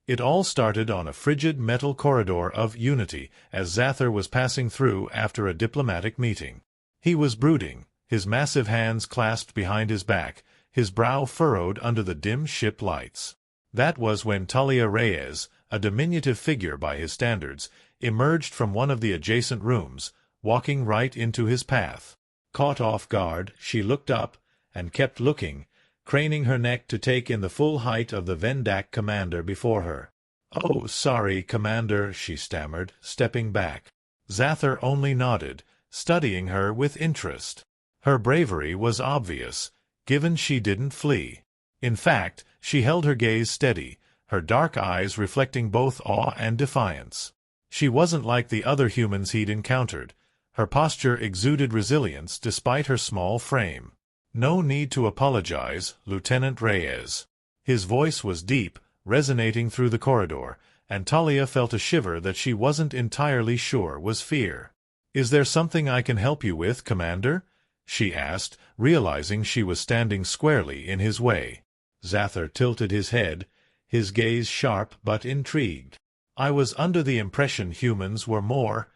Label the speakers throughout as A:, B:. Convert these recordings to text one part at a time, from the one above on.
A: It all started on a frigid metal corridor of unity as Zathaar was passing through after a diplomatic meeting. He was brooding, his massive hands clasped behind his back, his brow furrowed under the dim ship lights. That was when Talia Reyes, a diminutive figure by his standards, emerged from one of the adjacent rooms, walking right into his path. Caught off guard, she looked up, and kept looking, craning her neck to take in the full height of the Ven'dak commander before her. "Oh, sorry, Commander," she stammered, stepping back. Zathaar only nodded, studying her with interest. Her bravery was obvious, given she didn't flee. In fact, she held her gaze steady, her dark eyes reflecting both awe and defiance. She wasn't like the other humans he'd encountered. Her posture exuded resilience despite her small frame. "No need to apologize, Lieutenant Reyes." His voice was deep, resonating through the corridor, and Talia felt a shiver that she wasn't entirely sure was fear. "Is there something I can help you with, Commander?" she asked, realizing she was standing squarely in his way. Zathaar tilted his head, his gaze sharp but intrigued. "I was under the impression humans were more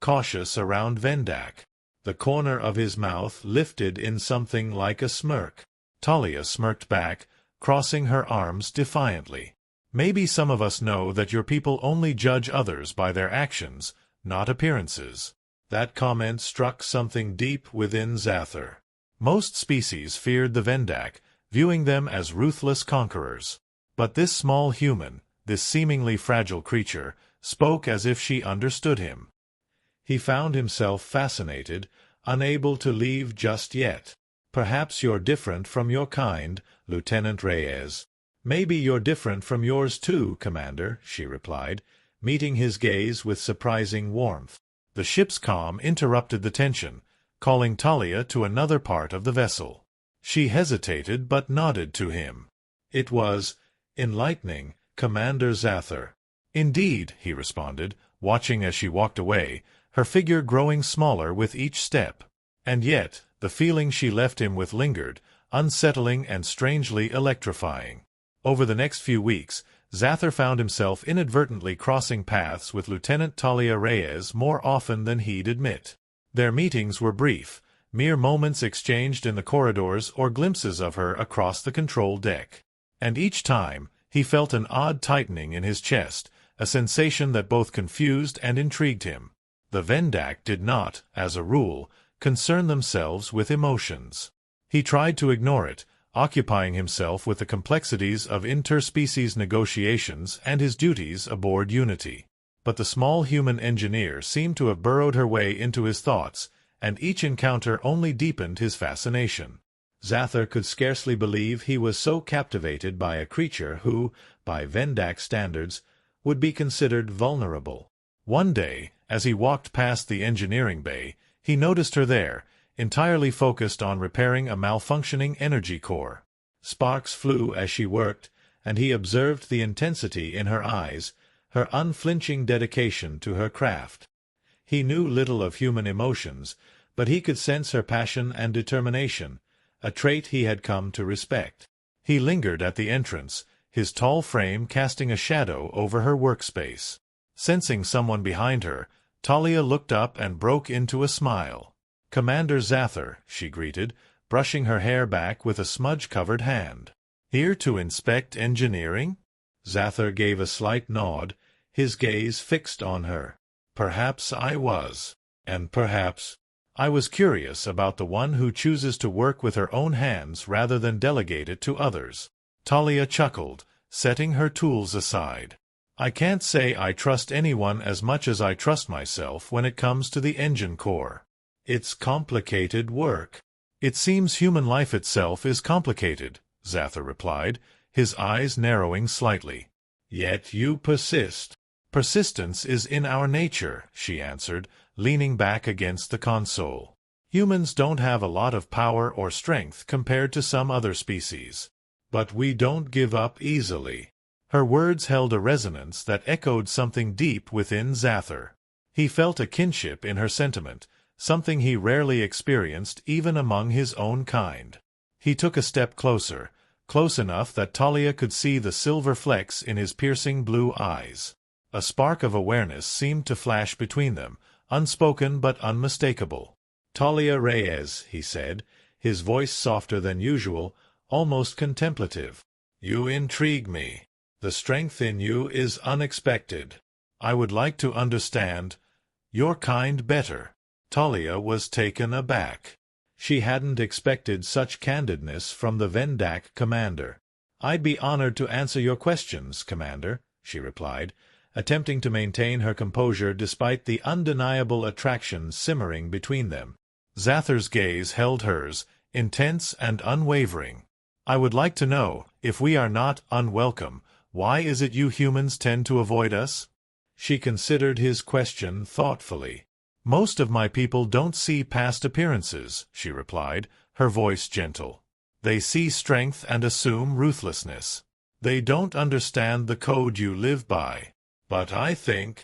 A: cautious around Ven'dak." The corner of his mouth lifted in something like a smirk. Talia smirked back, crossing her arms defiantly. "Maybe some of us know that your people only judge others by their actions, not appearances." That comment struck something deep within Zathaar. Most species feared the Ven'dak, viewing them as ruthless conquerors. But this small human, this seemingly fragile creature, spoke as if she understood him. He found himself fascinated, unable to leave just yet. "Perhaps you're different from your kind, Lieutenant Reyes." "Maybe you're different from yours too, Commander," she replied, meeting his gaze with surprising warmth. The ship's comm interrupted the tension, calling Talia to another part of the vessel. She hesitated but nodded to him. It was enlightening, Commander Zathaar. "Indeed," he responded, watching as she walked away, her figure growing smaller with each step. And yet, the feeling she left him with lingered, unsettling and strangely electrifying. Over the next few weeks, Zathaar found himself inadvertently crossing paths with Lieutenant Talia Reyes more often than he'd admit. Their meetings were brief, mere moments exchanged in the corridors or glimpses of her across the control deck. And each time, he felt an odd tightening in his chest, a sensation that both confused and intrigued him. The Ven'dak did not, as a rule, concern themselves with emotions. He tried to ignore it, occupying himself with the complexities of interspecies negotiations and his duties aboard Unity. But the small human engineer seemed to have burrowed her way into his thoughts, and each encounter only deepened his fascination. Zathaar could scarcely believe he was so captivated by a creature who, by Ven'dak standards, would be considered vulnerable. One day, as he walked past the engineering bay, he noticed her there, entirely focused on repairing a malfunctioning energy core. Sparks flew as she worked, and he observed the intensity in her eyes, her unflinching dedication to her craft. He knew little of human emotions, but he could sense her passion and determination, a trait he had come to respect. He lingered at the entrance, his tall frame casting a shadow over her workspace. Sensing someone behind her, Talia looked up and broke into a smile. "Commander Zathaar," she greeted, brushing her hair back with a smudge-covered hand. "Here to inspect engineering?" Zathaar gave a slight nod, his gaze fixed on her. "Perhaps I was. And perhaps I was curious about the one who chooses to work with her own hands rather than delegate it to others." Talia chuckled, setting her tools aside. "I can't say I trust anyone as much as I trust myself when it comes to the engine core. It's complicated work." "It seems human life itself is complicated," Zathaar replied, his eyes narrowing slightly. "Yet you persist." "Persistence is in our nature," she answered, leaning back against the console. "Humans don't have a lot of power or strength compared to some other species. But we don't give up easily." Her words held a resonance that echoed something deep within Zathaar. He felt a kinship in her sentiment, something he rarely experienced even among his own kind. He took a step closer, close enough that Talia could see the silver flecks in his piercing blue eyes. A spark of awareness seemed to flash between them, unspoken but unmistakable. "Talia Reyes," he said, his voice softer than usual, almost contemplative. "You intrigue me. The strength in you is unexpected. I would like to understand your kind better." Talia was taken aback. She hadn't expected such candidness from the Ven'dak commander. "I'd be honored to answer your questions, Commander," she replied, attempting to maintain her composure despite the undeniable attraction simmering between them. Zathaar's gaze held hers, intense and unwavering. "I would like to know, if we are not unwelcome, why is it you humans tend to avoid us?" She considered his question thoughtfully. "Most of my people don't see past appearances," she replied, her voice gentle. "They see strength and assume ruthlessness. They don't understand the code you live by. But I think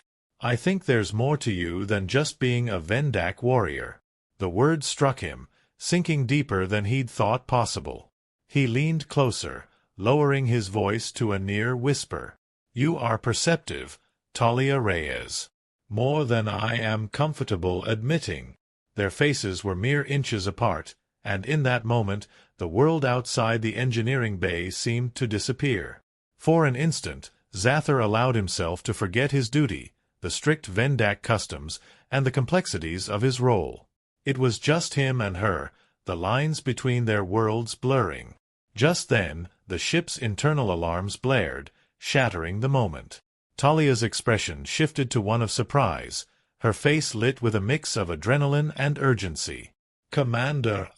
A: there's more to you than just being a Ven'dak warrior." The word struck him, sinking deeper than he'd thought possible. He leaned closer, lowering his voice to a near whisper. "You are perceptive, Talia Reyes. More than I am comfortable admitting." Their faces were mere inches apart, and in that moment the world outside the engineering bay seemed to disappear. For an instant, Zathaar allowed himself to forget his duty, the strict Ven'dak customs, and the complexities of his role. It was just him and her, the lines between their worlds blurring. Just then, the ship's internal alarms blared, shattering the moment. Talia's expression shifted to one of surprise, her face lit with a mix of adrenaline and urgency. "Commander,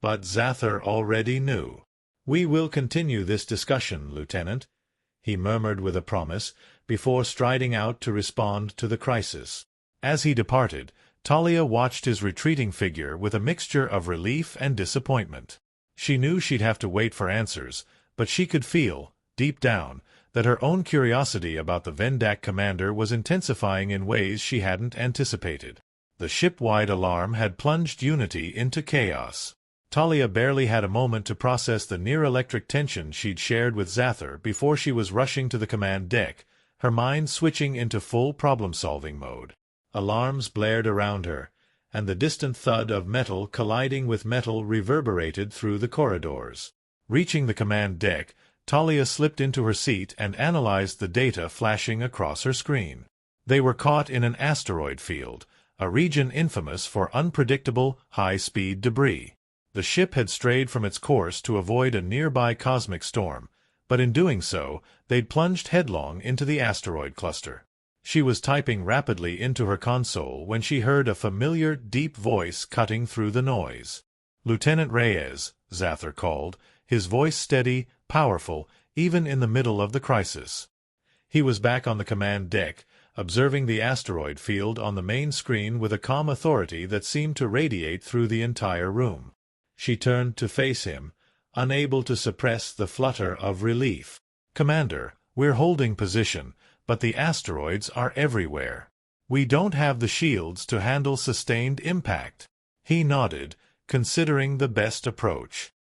A: But Zathaar already knew. "We will continue this discussion, Lieutenant," he murmured with a promise, before striding out to respond to the crisis. As he departed, Talia watched his retreating figure with a mixture of relief and disappointment. She knew she'd have to wait for answers, but she could feel, deep down, that her own curiosity about the Ven'dak commander was intensifying in ways she hadn't anticipated. The ship-wide alarm had plunged Unity into chaos. Talia barely had a moment to process the near-electric tension she'd shared with Zathaar before she was rushing to the command deck, her mind switching into full problem-solving mode. Alarms blared around her, and the distant thud of metal colliding with metal reverberated through the corridors. Reaching the command deck, Talia slipped into her seat and analyzed the data flashing across her screen. They were caught in an asteroid field, a region infamous for unpredictable, high-speed debris. The ship had strayed from its course to avoid a nearby cosmic storm, but in doing so, they'd plunged headlong into the asteroid cluster. She was typing rapidly into her console when she heard a familiar, deep voice cutting through the noise. "Lieutenant Reyes," Zathaar called, his voice steady, powerful, even in the middle of the crisis. He was back on the command deck, observing the asteroid field on the main screen with a calm authority that seemed to radiate through the entire room. She turned to face him, unable to suppress the flutter of relief. "Commander, we're holding position, but the asteroids are everywhere. We don't have the shields to handle sustained impact." He nodded, considering the best approach.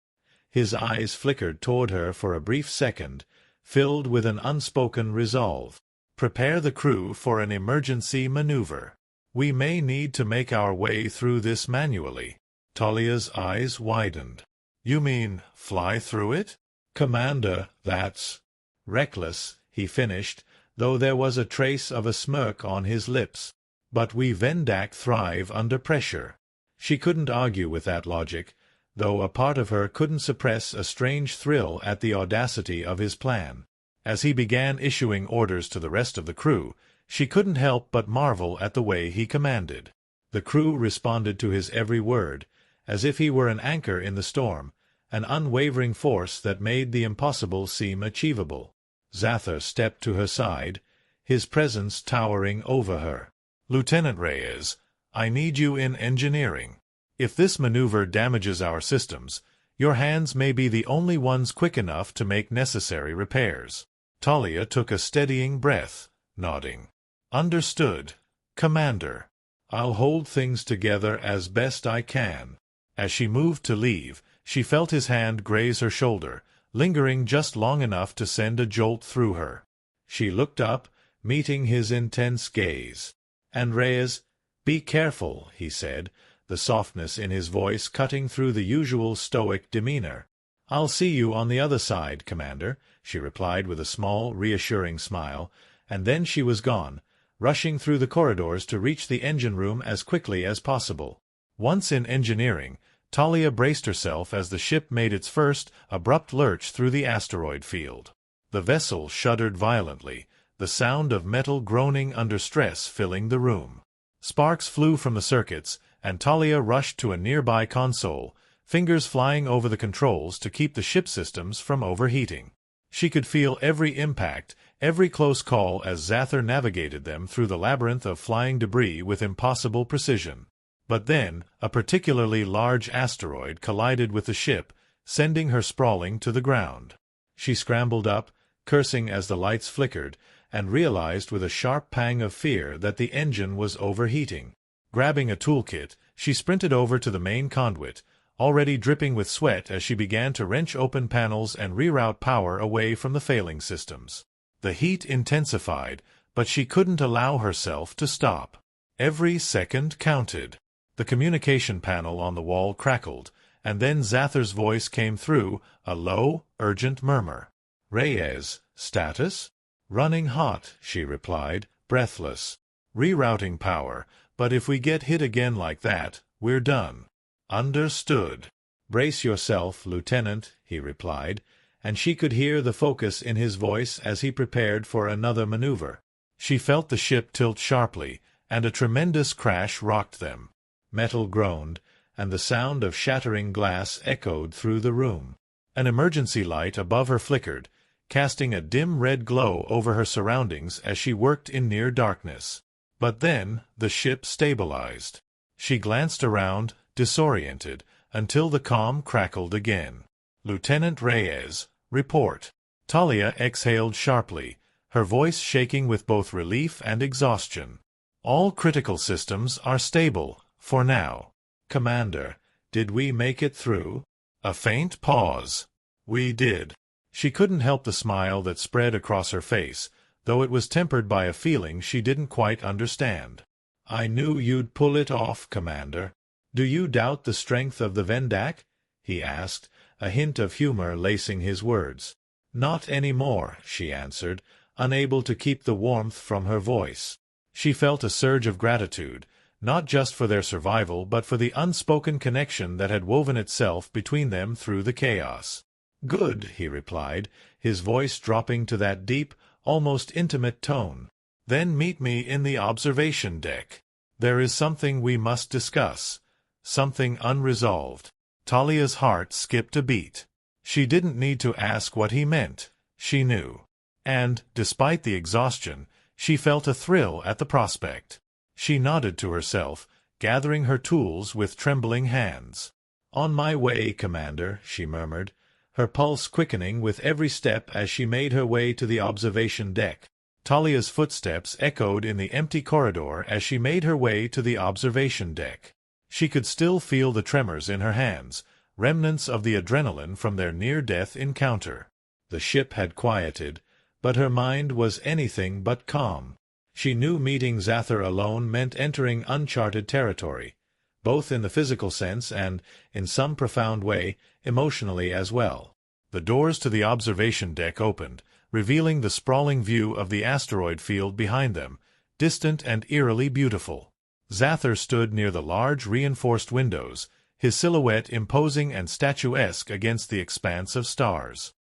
A: His eyes flickered toward her for a brief second, filled with an unspoken resolve. "Prepare the crew for an emergency maneuver. We may need to make our way through this manually." Talia's eyes widened. "You mean fly through it?" "Commander, that's reckless," he finished, though there was a trace of a smirk on his lips. "But we Ven'dak thrive under pressure." She couldn't argue with that logic, though a part of her couldn't suppress a strange thrill at the audacity of his plan. As he began issuing orders to the rest of the crew, she couldn't help but marvel at the way he commanded. The crew responded to his every word, as if he were an anchor in the storm, an unwavering force that made the impossible seem achievable. Zathaar stepped to her side, his presence towering over her. "Lieutenant Reyes, I need you in engineering. If this maneuver damages our systems, your hands may be the only ones quick enough to make necessary repairs." Talia took a steadying breath, nodding. "Understood, Commander. I'll hold things together as best I can." As she moved to leave, she felt his hand graze her shoulder, lingering just long enough to send a jolt through her. She looked up, meeting his intense gaze. "And Reyes, be careful," he said, the softness in his voice cutting through the usual stoic demeanor. "I'll see you on the other side, Commander," she replied with a small, reassuring smile, and then she was gone, rushing through the corridors to reach the engine room as quickly as possible. Once in engineering, Talia braced herself as the ship made its first, abrupt lurch through the asteroid field. The vessel shuddered violently, the sound of metal groaning under stress filling the room. Sparks flew from the circuits, and Talia rushed to a nearby console, fingers flying over the controls to keep the ship systems from overheating. She could feel every impact, every close call as Zathaar navigated them through the labyrinth of flying debris with impossible precision. But then, a particularly large asteroid collided with the ship, sending her sprawling to the ground. She scrambled up, cursing as the lights flickered, and realized with a sharp pang of fear that the engine was overheating. Grabbing a toolkit, she sprinted over to the main conduit, already dripping with sweat as she began to wrench open panels and reroute power away from the failing systems. The heat intensified, but she couldn't allow herself to stop. Every second counted. The communication panel on the wall crackled, and then Zathaar's voice came through, a low, urgent murmur. "Reyes, status?" "Running hot," she replied, breathless. "Rerouting power, but if we get hit again like that, we're done." "Understood." "Brace yourself, Lieutenant," he replied, and she could hear the focus in his voice as he prepared for another maneuver. She felt the ship tilt sharply, and a tremendous crash rocked them. Metal groaned, and the sound of shattering glass echoed through the room. An emergency light above her flickered, casting a dim red glow over her surroundings as she worked in near darkness. But then the ship stabilized. She glanced around, disoriented, until the comm crackled again. "Lieutenant Reyes, report." Talia exhaled sharply, her voice shaking with both relief and exhaustion. "All critical systems are stable, for now." "Commander, did we make it through?" A faint pause. "We did." She couldn't help the smile that spread across her face, though it was tempered by a feeling she didn't quite understand. "I knew you'd pull it off, Commander." "Do you doubt the strength of the Ven'dak?" he asked, a hint of humor lacing his words. "Not any more," she answered, unable to keep the warmth from her voice. She felt a surge of gratitude, not just for their survival but for the unspoken connection that had woven itself between them through the chaos. "Good," he replied, his voice dropping to that deep, almost intimate tone. "Then meet me in the observation deck. There is something we must discuss, something unresolved." Talia's heart skipped a beat. She didn't need to ask what he meant. She knew. And, despite the exhaustion, she felt a thrill at the prospect. She nodded to herself, gathering her tools with trembling hands. "On my way, Commander," she murmured, her pulse quickening with every step as she made her way to the observation deck. Talia's footsteps echoed in the empty corridor as she made her way to the observation deck. She could still feel the tremors in her hands, remnants of the adrenaline from their near-death encounter. The ship had quieted, but her mind was anything but calm. She knew meeting Zathaar alone meant entering uncharted territory, both in the physical sense and, in some profound way, emotionally as well. The doors to the observation deck opened, revealing the sprawling view of the asteroid field behind them, distant and eerily beautiful. Zathaar stood near the large reinforced windows, his silhouette imposing and statuesque against the expanse of stars.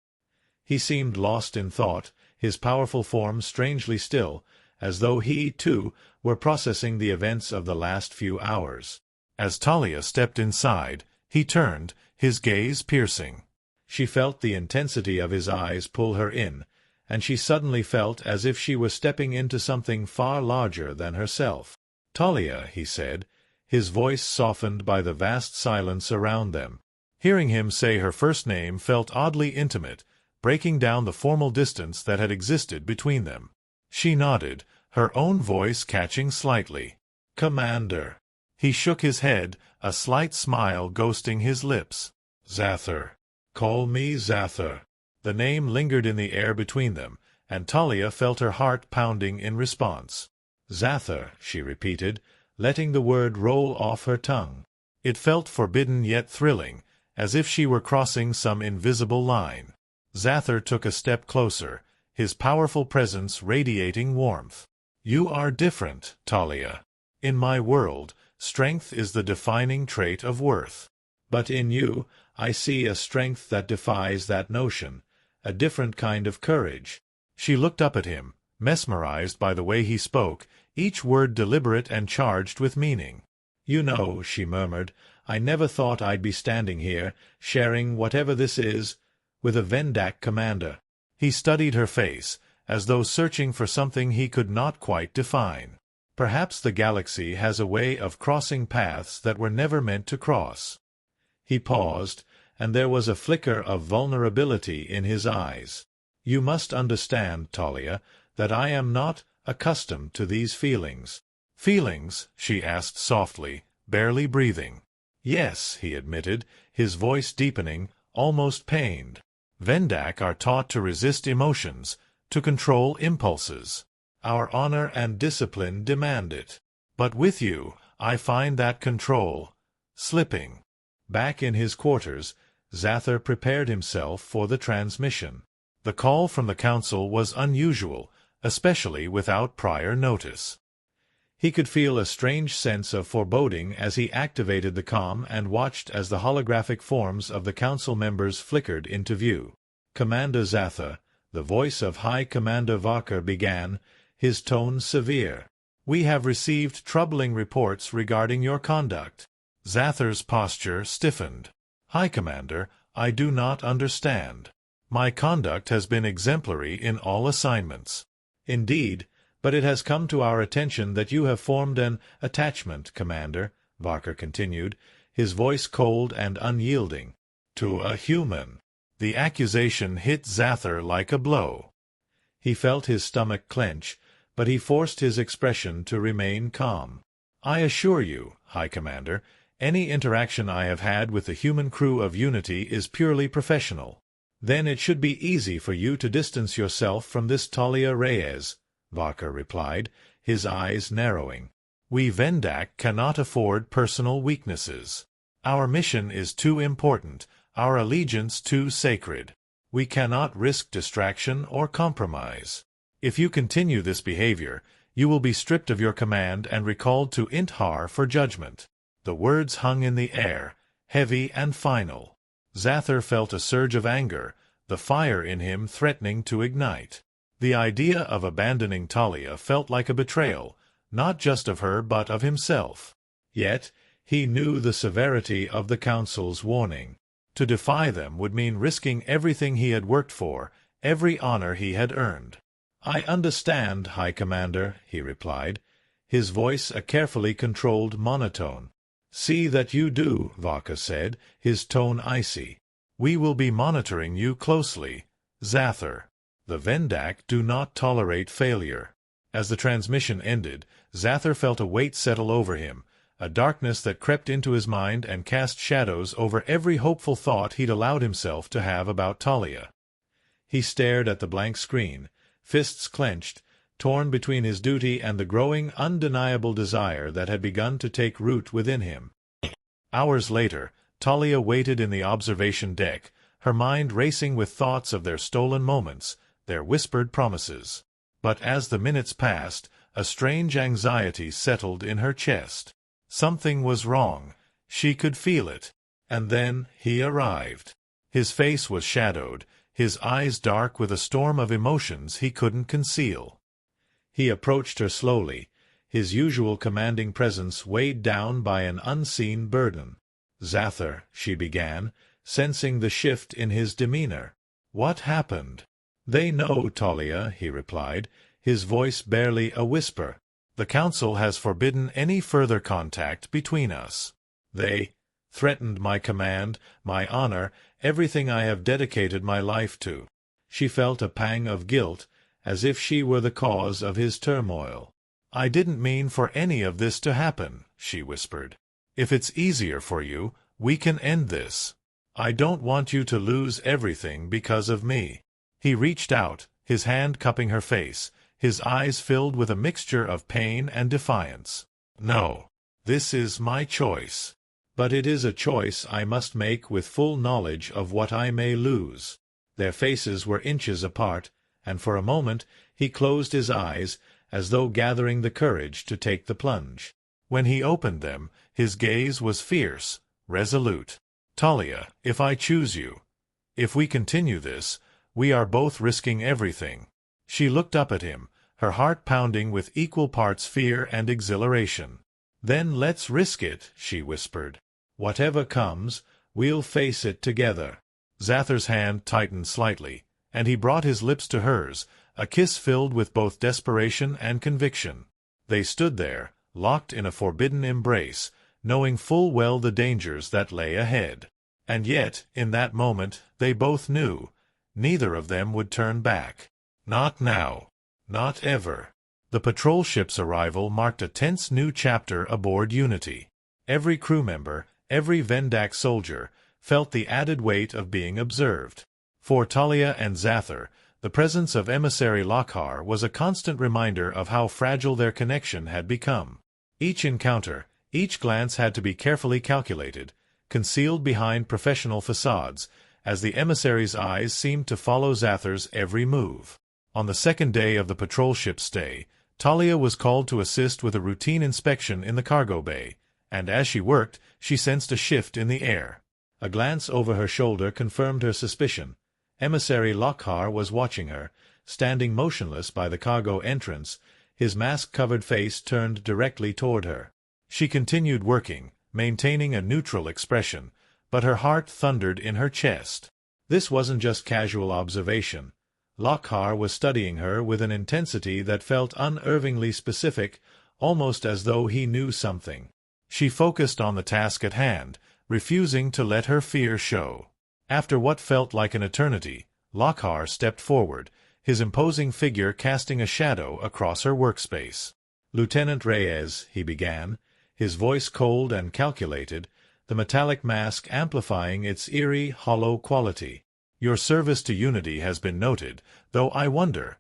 A: He seemed lost in thought, his powerful form strangely still, as though he, too, were processing the events of the last few hours. As Talia stepped inside, he turned, his gaze piercing. She felt the intensity of his eyes pull her in, and she suddenly felt as if she was stepping into something far larger than herself. "Talia," he said, his voice softened by the vast silence around them. Hearing him say her first name felt oddly intimate, breaking down the formal distance that had existed between them. She nodded, her own voice catching slightly. "Commander." He shook his head, a slight smile ghosting his lips. "Zathaar. Call me Zathaar." The name lingered in the air between them, and Talia felt her heart pounding in response. "Zathaar," she repeated, letting the word roll off her tongue. It felt forbidden yet thrilling, as if she were crossing some invisible line. Zathaar took a step closer, his powerful presence radiating warmth. "You are different, Talia. In my world, strength is the defining trait of worth. But in you, I see a strength that defies that notion, a different kind of courage." She looked up at him, mesmerized by the way he spoke, each word deliberate and charged with meaning. "You know," she murmured, "I never thought I'd be standing here, sharing whatever this is, with a Ven'dak commander." He studied her face, as though searching for something he could not quite define. Perhaps the galaxy has a way of crossing paths that were never meant to cross. He paused, and there was a flicker of vulnerability in his eyes. "You must understand, Talia, that I am not accustomed to these feelings." "Feelings?" she asked softly, barely breathing. "Yes," he admitted, his voice deepening, almost pained. "Ven'dak are taught to resist emotions, to control impulses. Our honor and discipline demand it. But with you, I find that control slipping." Back in his quarters, Zathaar prepared himself for the transmission. The call from the council was unusual, especially without prior notice. He could feel a strange sense of foreboding as he activated the comm and watched as the holographic forms of the council members flickered into view. "Commander Zathaar," the voice of High Commander Vakar began, his tone severe. "We have received troubling reports regarding your conduct." Zathar's posture stiffened. "High Commander, I do not understand. My conduct has been exemplary in all assignments." "Indeed, but it has come to our attention that you have formed an attachment, Commander," Vakar continued, his voice cold and unyielding. "To a human." The accusation hit Zathaar like a blow. He felt his stomach clench, but he forced his expression to remain calm. "I assure you, High Commander, any interaction I have had with the human crew of Unity is purely professional." "Then it should be easy for you to distance yourself from this Talia Reyes," Vakar replied, his eyes narrowing. "We Ven'dak cannot afford personal weaknesses. Our mission is too important, our allegiance too sacred. We cannot risk distraction or compromise. If you continue this behavior, you will be stripped of your command and recalled to Inthar for judgment." The words hung in the air, heavy and final. Zathaar felt a surge of anger, the fire in him threatening to ignite. The idea of abandoning Talia felt like a betrayal, not just of her but of himself. Yet he knew the severity of the Council's warning. To defy them would mean risking everything he had worked for, every honor he had earned. "I understand, High Commander," he replied, his voice a carefully controlled monotone. "See that you do," Vakar said, his tone icy. "We will be monitoring you closely, Zathaar. The Ven'dak do not tolerate failure." As the transmission ended, Zathaar felt a weight settle over him, a darkness that crept into his mind and cast shadows over every hopeful thought he'd allowed himself to have about Talia. He stared at the blank screen, fists clenched, torn between his duty and the growing, undeniable desire that had begun to take root within him. Hours later, Talia waited in the observation deck, her mind racing with thoughts of their stolen moments, their whispered promises. But as the minutes passed, a strange anxiety settled in her chest. Something was wrong. She could feel it. And then he arrived. His face was shadowed, his eyes dark with a storm of emotions he couldn't conceal. He approached her slowly, his usual commanding presence weighed down by an unseen burden. "Zathaar," she began, sensing the shift in his demeanor. "What happened?" "They know, Talia," he replied, his voice barely a whisper. "The Council has forbidden any further contact between us. They threatened my command, my honor, everything I have dedicated my life to." She felt a pang of guilt, as if she were the cause of his turmoil. "I didn't mean for any of this to happen," she whispered. "If it's easier for you, we can end this." I don't want you to lose everything because of me. He reached out, his hand cupping her face, his eyes filled with a mixture of pain and defiance. No. This is my choice. But it is a choice I must make with full knowledge of what I may lose. Their faces were inches apart, and for a moment he closed his eyes, as though gathering the courage to take the plunge. When he opened them, his gaze was fierce, resolute. Talia, if I choose you, if we continue this, we are both risking everything. She looked up at him, her heart pounding with equal parts fear and exhilaration. Then let's risk it, she whispered. Whatever comes, we'll face it together. Zathaar's hand tightened slightly, and he brought his lips to hers, a kiss filled with both desperation and conviction. They stood there, locked in a forbidden embrace, knowing full well the dangers that lay ahead. And yet, in that moment, they both knew, neither of them would turn back. Not now. Not ever. The patrol ship's arrival marked a tense new chapter aboard Unity. Every crew member, every Ven'dak soldier, felt the added weight of being observed. For Talia and Zathaar, the presence of emissary Lockhart was a constant reminder of how fragile their connection had become. Each encounter, each glance had to be carefully calculated, concealed behind professional facades, as the emissary's eyes seemed to follow Zathaar's every move. On the second day of the patrol ship's stay, Talia was called to assist with a routine inspection in the cargo bay, and as she worked, she sensed a shift in the air. A glance over her shoulder confirmed her suspicion. Emissary Lockhart was watching her, standing motionless by the cargo entrance, his mask-covered face turned directly toward her. She continued working, maintaining a neutral expression, but her heart thundered in her chest. This wasn't just casual observation. Lockhart was studying her with an intensity that felt unervingly specific, almost as though he knew something. She focused on the task at hand, refusing to let her fear show. After what felt like an eternity, Lockhart stepped forward, his imposing figure casting a shadow across her workspace. "Lieutenant Reyes," he began, his voice cold and calculated, the metallic mask amplifying its eerie, hollow quality. "Your service to Unity has been noted, though I wonder,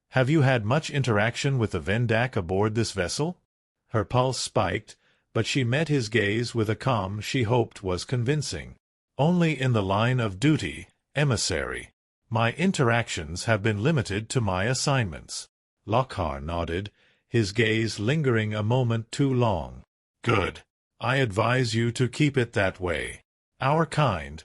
A: have you had much interaction with the Ven'dak aboard this vessel?" Her pulse spiked, but she met his gaze with a calm she hoped was convincing. "Only in the line of duty, emissary. My interactions have been limited to my assignments." Lockhart nodded, his gaze lingering a moment too long. "Good. I advise you to keep it that way. Our kind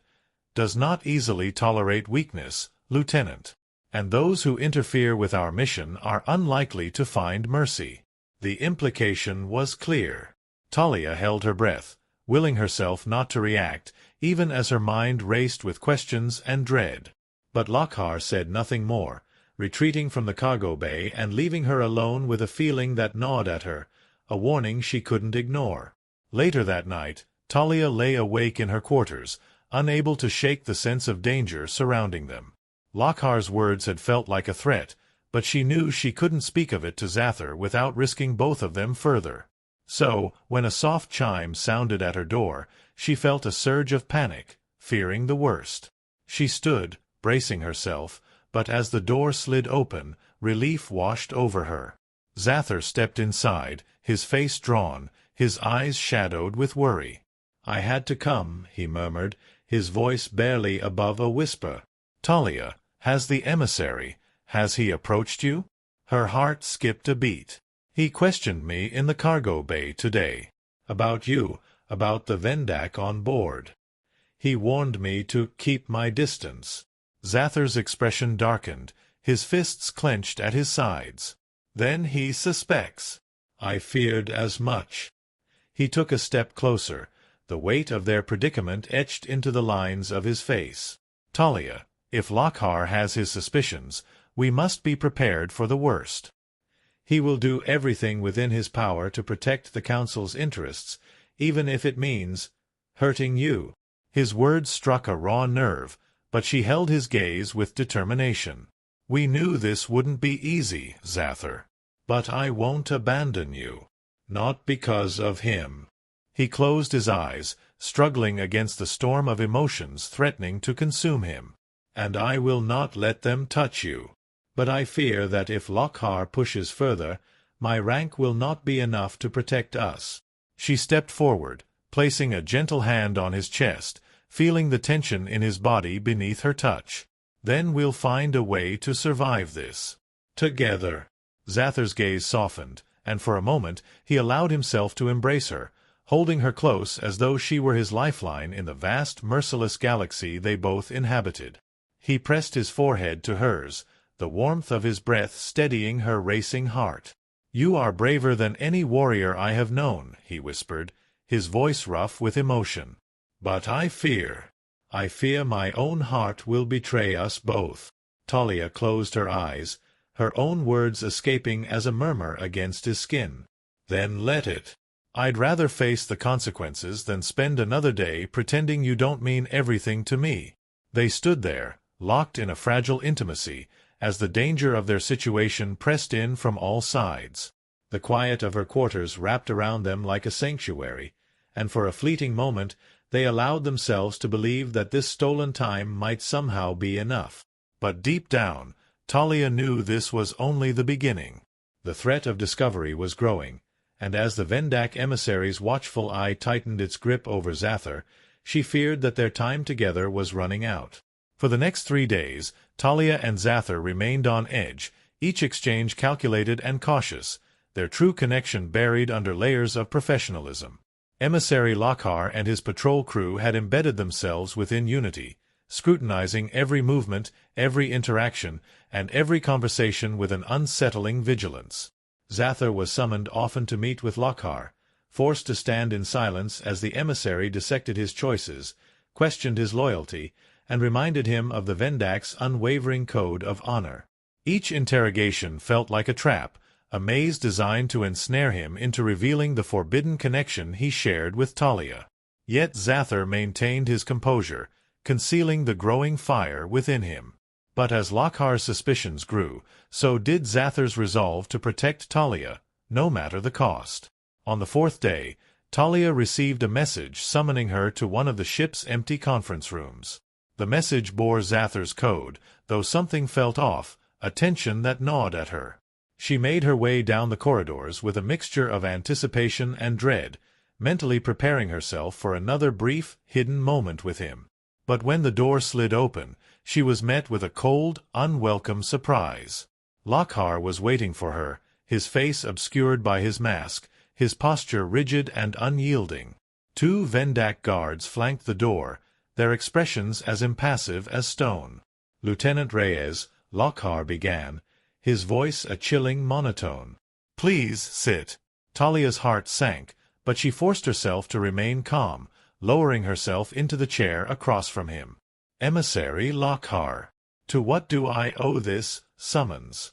A: does not easily tolerate weakness, Lieutenant, and those who interfere with our mission are unlikely to find mercy." The implication was clear. Talia held her breath, willing herself not to react, even as her mind raced with questions and dread. But Lockhart said nothing more, retreating from the cargo bay and leaving her alone with a feeling that gnawed at her, a warning she couldn't ignore. Later that night, Talia lay awake in her quarters, unable to shake the sense of danger surrounding them. Lockhart's words had felt like a threat, but she knew she couldn't speak of it to Zathaar without risking both of them further. So, when a soft chime sounded at her door, she felt a surge of panic, fearing the worst. She stood, bracing herself, but as the door slid open, relief washed over her. Zathaar stepped inside, his face drawn, his eyes shadowed with worry. "I had to come," he murmured, his voice barely above a whisper. "Talia, has the emissary, has he approached you?" Her heart skipped a beat. "He questioned me in the cargo bay today. About you, about the Ven'dak on board. He warned me to keep my distance." Zathaar's expression darkened, his fists clenched at his sides. "Then he suspects. I feared as much." He took a step closer, the weight of their predicament etched into the lines of his face. "Talia, if Lockhart has his suspicions, we must be prepared for the worst. He will do everything within his power to protect the Council's interests, even if it means hurting you." His words struck a raw nerve, but she held his gaze with determination. "We knew this wouldn't be easy, Zathaar. But I won't abandon you. Not because of him." He closed his eyes, struggling against the storm of emotions threatening to consume him. "And I will not let them touch you. But I fear that if Lockhart pushes further, my rank will not be enough to protect us." She stepped forward, placing a gentle hand on his chest, feeling the tension in his body beneath her touch. "Then we'll find a way to survive this. Together." Zathar's gaze softened, and for a moment he allowed himself to embrace her, holding her close as though she were his lifeline in the vast, merciless galaxy they both inhabited. He pressed his forehead to hers, the warmth of his breath steadying her racing heart. "You are braver than any warrior I have known," he whispered, his voice rough with emotion. "But I fear my own heart will betray us both." Talia closed her eyes, her own words escaping as a murmur against his skin. "Then let it. I'd rather face the consequences than spend another day pretending you don't mean everything to me." They stood there, locked in a fragile intimacy, as the danger of their situation pressed in from all sides. The quiet of her quarters wrapped around them like a sanctuary, and for a fleeting moment they allowed themselves to believe that this stolen time might somehow be enough. But deep down, Talia knew this was only the beginning. The threat of discovery was growing, and as the Ven'dak emissary's watchful eye tightened its grip over Zathaar, she feared that their time together was running out. For the next 3 days, Talia and Zathaar remained on edge, each exchange calculated and cautious, their true connection buried under layers of professionalism. Emissary Lockhart and his patrol crew had embedded themselves within Unity, scrutinizing every movement, every interaction, and every conversation with an unsettling vigilance. Zathaar was summoned often to meet with Lockhart, forced to stand in silence as the emissary dissected his choices, questioned his loyalty, and reminded him of the Ven'dak's unwavering code of honor. Each interrogation felt like a trap, a maze designed to ensnare him into revealing the forbidden connection he shared with Talia. Yet Zathaar maintained his composure, concealing the growing fire within him. But as Lockhart's suspicions grew, so did Zathar's resolve to protect Talia, no matter the cost. On the 4th day, Talia received a message summoning her to one of the ship's empty conference rooms. The message bore Zathar's code, though something felt off, a tension that gnawed at her. She made her way down the corridors with a mixture of anticipation and dread, mentally preparing herself for another brief, hidden moment with him. But when the door slid open, she was met with a cold, unwelcome surprise. Lockhart was waiting for her, his face obscured by his mask, his posture rigid and unyielding. 2 Ven'dak guards flanked the door, their expressions as impassive as stone. "Lieutenant Reyes," Lockhart began, his voice a chilling monotone. "Please sit." Talia's heart sank, but she forced herself to remain calm, lowering herself into the chair across from him. "Emissary Lockhart, to what do I owe this summons?"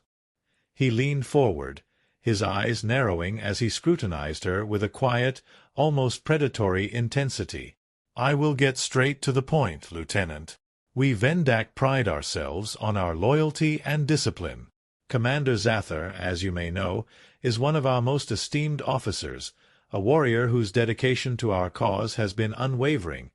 A: He leaned forward, his eyes narrowing as he scrutinized her with a quiet, almost predatory intensity. "I will get straight to the point, Lieutenant. We Ven'dak pride ourselves on our loyalty and discipline. Commander Zathaar, as you may know, is one of our most esteemed officers, a warrior whose dedication to our cause has been unwavering,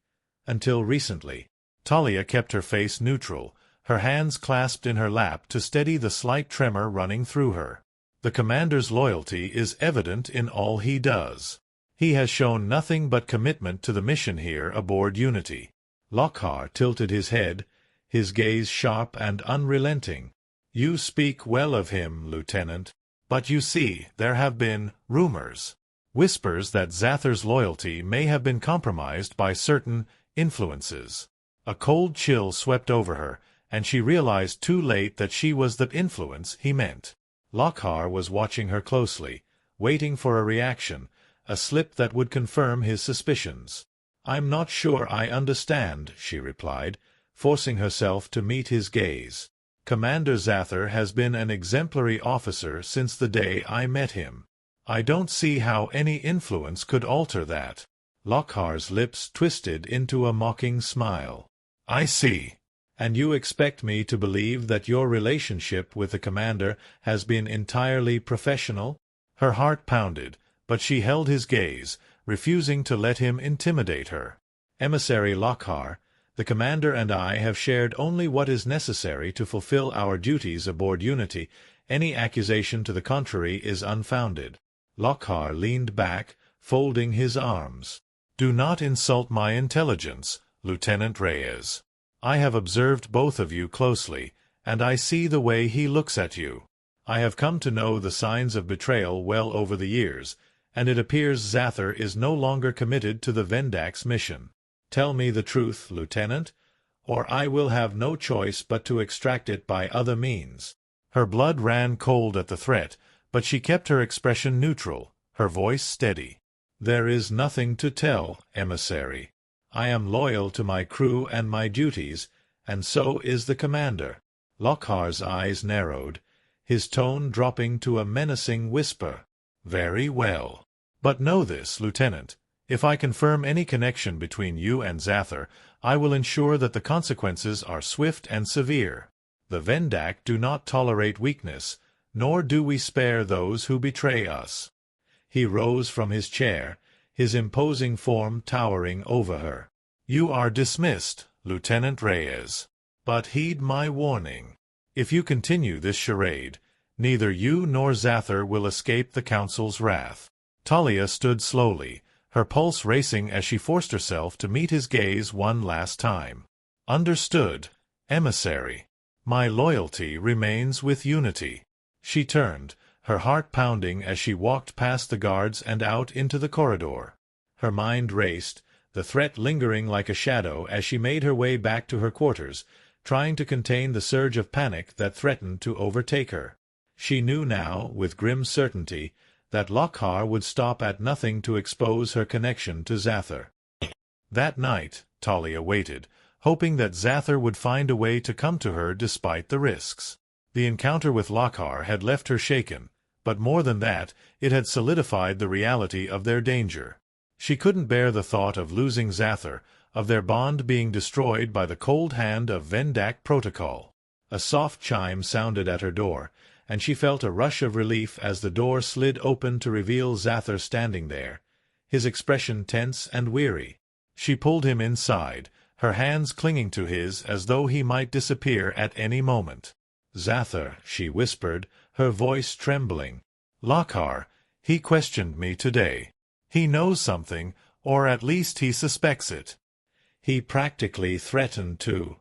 A: until recently." Talia kept her face neutral, her hands clasped in her lap to steady the slight tremor running through her. "The commander's loyalty is evident in all he does. He has shown nothing but commitment to the mission here aboard Unity." Lockhart tilted his head, his gaze sharp and unrelenting. "You speak well of him, Lieutenant. But you see, there have been rumors, whispers that Zathar's loyalty may have been compromised by certain influences." A cold chill swept over her, and she realized too late that she was the influence he meant. Lockhart was watching her closely, waiting for a reaction, a slip that would confirm his suspicions. "I'm not sure I understand," she replied, forcing herself to meet his gaze. "Commander Zathaar has been an exemplary officer since the day I met him. I don't see how any influence could alter that." Lockhart's lips twisted into a mocking smile. "I see. And you expect me to believe that your relationship with the commander has been entirely professional?" Her heart pounded, but she held his gaze, refusing to let him intimidate her. "Emissary Lockhart, the commander and I have shared only what is necessary to fulfill our duties aboard Unity. Any accusation to the contrary is unfounded." Lockhart leaned back, folding his arms. "Do not insult my intelligence, Lieutenant Reyes. I have observed both of you closely, and I see the way he looks at you. I have come to know the signs of betrayal well over the years, and it appears Zathaar is no longer committed to the Ven'dak's mission. Tell me the truth, Lieutenant, or I will have no choice but to extract it by other means." Her blood ran cold at the threat, but she kept her expression neutral, her voice steady. "There is nothing to tell, emissary. I am loyal to my crew and my duties, and so is the commander." Lockhart's eyes narrowed, his tone dropping to a menacing whisper. "Very well. But know this, Lieutenant. If I confirm any connection between you and Zathaar, I will ensure that the consequences are swift and severe. The Ven'dak do not tolerate weakness, nor do we spare those who betray us." He rose from his chair, his imposing form towering over her. "You are dismissed, Lieutenant Reyes. But heed my warning. If you continue this charade, neither you nor Zathaar will escape the Council's wrath." Talia stood slowly, her pulse racing as she forced herself to meet his gaze one last time. "Understood, emissary. My loyalty remains with Unity." She turned, her heart pounding as she walked past the guards and out into the corridor. Her mind raced, the threat lingering like a shadow as she made her way back to her quarters, trying to contain the surge of panic that threatened to overtake her. She knew now, with grim certainty, that Lockhart would stop at nothing to expose her connection to Zathaar. That night, Talia waited, hoping that Zathaar would find a way to come to her despite the risks. The encounter with Lockhart had left her shaken, but more than that, it had solidified the reality of their danger. She couldn't bear the thought of losing Zathaar, of their bond being destroyed by the cold hand of Ven'dak protocol. A soft chime sounded at her door, and she felt a rush of relief as the door slid open to reveal Zathaar standing there, his expression tense and weary. She pulled him inside, her hands clinging to his as though he might disappear at any moment. "Zathaar," she whispered, her voice trembling. "Lockhart, he questioned me today. He knows something, or at least he suspects it. He practically threatened to."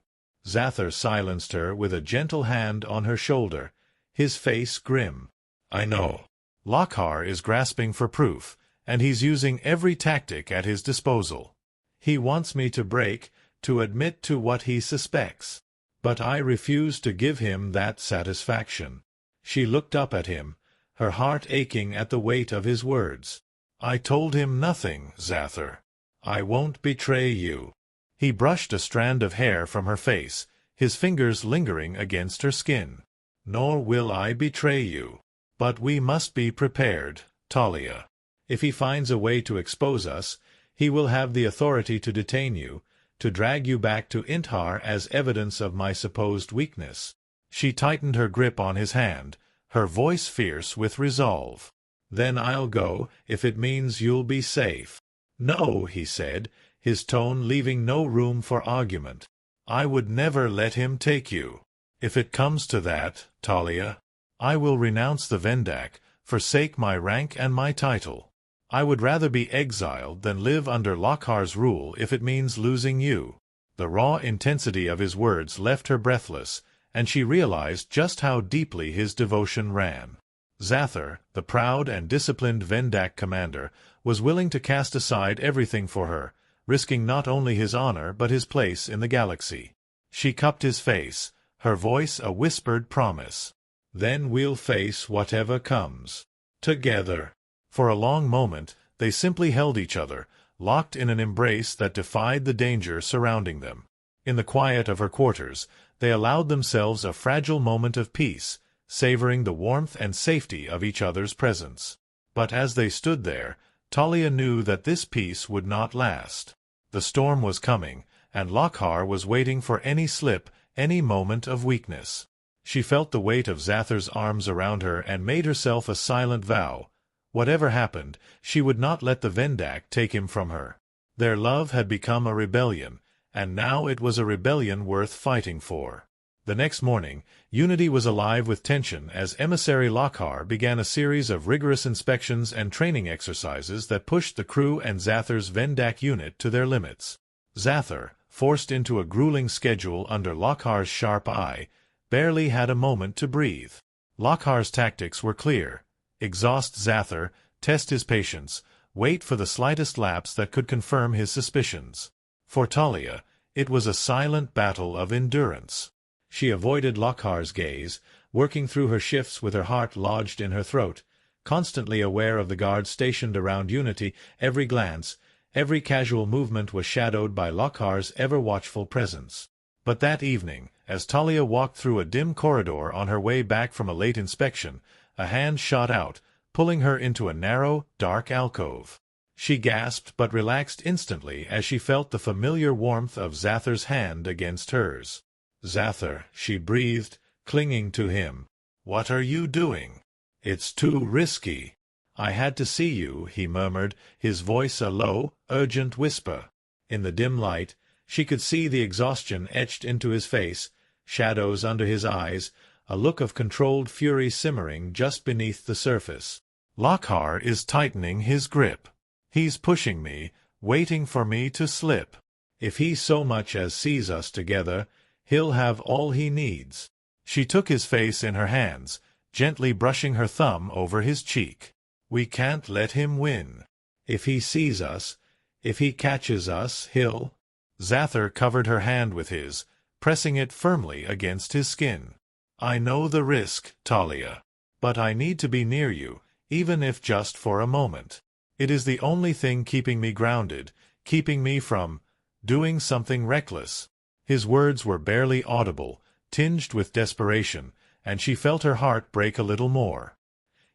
A: Zathaar silenced her with a gentle hand on her shoulder, his face grim. "I know. Lockhart is grasping for proof, and he's using every tactic at his disposal. He wants me to break, to admit to what he suspects. But I refuse to give him that satisfaction." She looked up at him, her heart aching at the weight of his words. "I told him nothing, Zathaar. I won't betray you." He brushed a strand of hair from her face, his fingers lingering against her skin. "Nor will I betray you. But we must be prepared, Talia. If he finds a way to expose us, he will have the authority to detain you, to drag you back to Inthar as evidence of my supposed weakness." She tightened her grip on his hand, her voice fierce with resolve. "Then I'll go, if it means you'll be safe." "No," he said, his tone leaving no room for argument. "I would never let him take you. If it comes to that, Talia, I will renounce the Ven'dak, forsake my rank and my title. I would rather be exiled than live under Lockhart's rule if it means losing you." The raw intensity of his words left her breathless, and she realized just how deeply his devotion ran. Zathaar, the proud and disciplined Ven'dak commander, was willing to cast aside everything for her, risking not only his honor but his place in the galaxy. She cupped his face, her voice a whispered promise. "Then we'll face whatever comes. Together." For a long moment, they simply held each other, locked in an embrace that defied the danger surrounding them. In the quiet of her quarters, they allowed themselves a fragile moment of peace, savoring the warmth and safety of each other's presence. But as they stood there, Talia knew that this peace would not last. The storm was coming, and Lockhart was waiting for any slip, any moment of weakness. She felt the weight of Zathaar's arms around her and made herself a silent vow. Whatever happened, she would not let the Ven'dak take him from her. Their love had become a rebellion, and now it was a rebellion worth fighting for. The next morning, Unity was alive with tension as Emissary Lockhar began a series of rigorous inspections and training exercises that pushed the crew and Zathar's Ven'dak unit to their limits. Zathaar, forced into a grueling schedule under Lockhar's sharp eye, barely had a moment to breathe. Lockhar's tactics were clear: exhaust Zathaar, test his patience, wait for the slightest lapse that could confirm his suspicions. For Talia, it was a silent battle of endurance. She avoided Lockhar's gaze, working through her shifts with her heart lodged in her throat, constantly aware of the guards stationed around Unity. Every glance, every casual movement was shadowed by Lockhar's ever-watchful presence. But that evening, as Talia walked through a dim corridor on her way back from a late inspection, a hand shot out, pulling her into a narrow, dark alcove. She gasped but relaxed instantly as she felt the familiar warmth of Zathar's hand against hers. "Zathaar," she breathed, clinging to him. "What are you doing? It's too risky." "I had to see you," he murmured, his voice a low, urgent whisper. In the dim light, she could see the exhaustion etched into his face, shadows under his eyes, a look of controlled fury simmering just beneath the surface. "Lockhar is tightening his grip. He's pushing me, waiting for me to slip. If he so much as sees us together, he'll have all he needs." She took his face in her hands, gently brushing her thumb over his cheek. "We can't let him win. If he sees us, if he catches us, he'll—" Zathaar covered her hand with his, pressing it firmly against his skin. "I know the risk, Talia. But I need to be near you, even if just for a moment. It is the only thing keeping me grounded, keeping me from doing something reckless." His words were barely audible, tinged with desperation, and she felt her heart break a little more.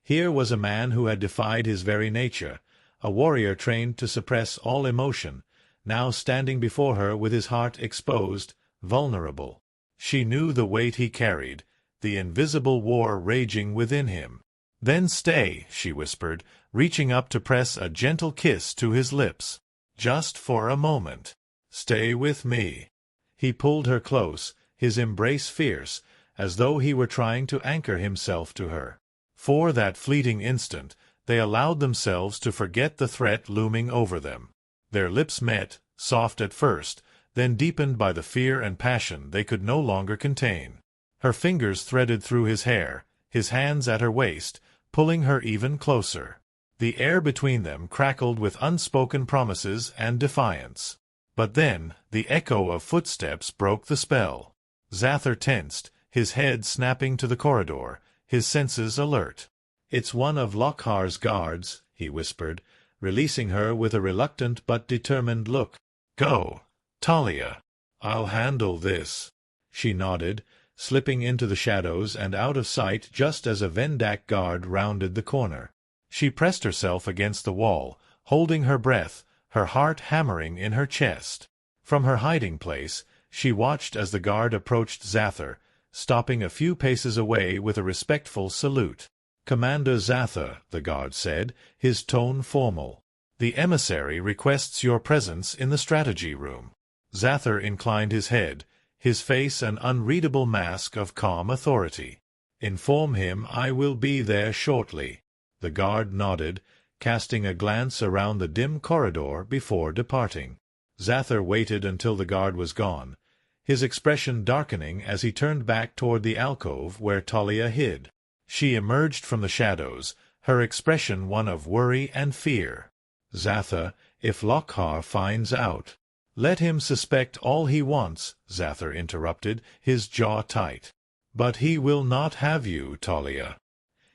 A: Here was a man who had defied his very nature, a warrior trained to suppress all emotion, now standing before her with his heart exposed, vulnerable. She knew the weight he carried, the invisible war raging within him. "Then stay," she whispered, reaching up to press a gentle kiss to his lips. "Just for a moment. Stay with me." He pulled her close, his embrace fierce, as though he were trying to anchor himself to her. For that fleeting instant, they allowed themselves to forget the threat looming over them. Their lips met, soft at first, then deepened by the fear and passion they could no longer contain. Her fingers threaded through his hair, his hands at her waist, pulling her even closer. The air between them crackled with unspoken promises and defiance. But then, the echo of footsteps broke the spell. Zathaar tensed, his head snapping to the corridor, his senses alert. "It's one of Lockhar's guards," he whispered, releasing her with a reluctant but determined look. "Go, Talia. I'll handle this." She nodded, slipping into the shadows and out of sight just as a Ven'dak guard rounded the corner. She pressed herself against the wall, holding her breath, her heart hammering in her chest. From her hiding place, she watched as the guard approached Zathaar, stopping a few paces away with a respectful salute. "Commander Zathaar," the guard said, his tone formal. "The emissary requests your presence in the strategy room." Zathaar inclined his head, his face an unreadable mask of calm authority. "Inform him I will be there shortly." The guard nodded, casting a glance around the dim corridor before departing. Zathaar waited until the guard was gone, his expression darkening as he turned back toward the alcove where Talia hid. She emerged from the shadows, her expression one of worry and fear. "Zathaar, if Lockhar finds out—" "Let him suspect all he wants," Zathaar interrupted, his jaw tight. "But he will not have you, Talia.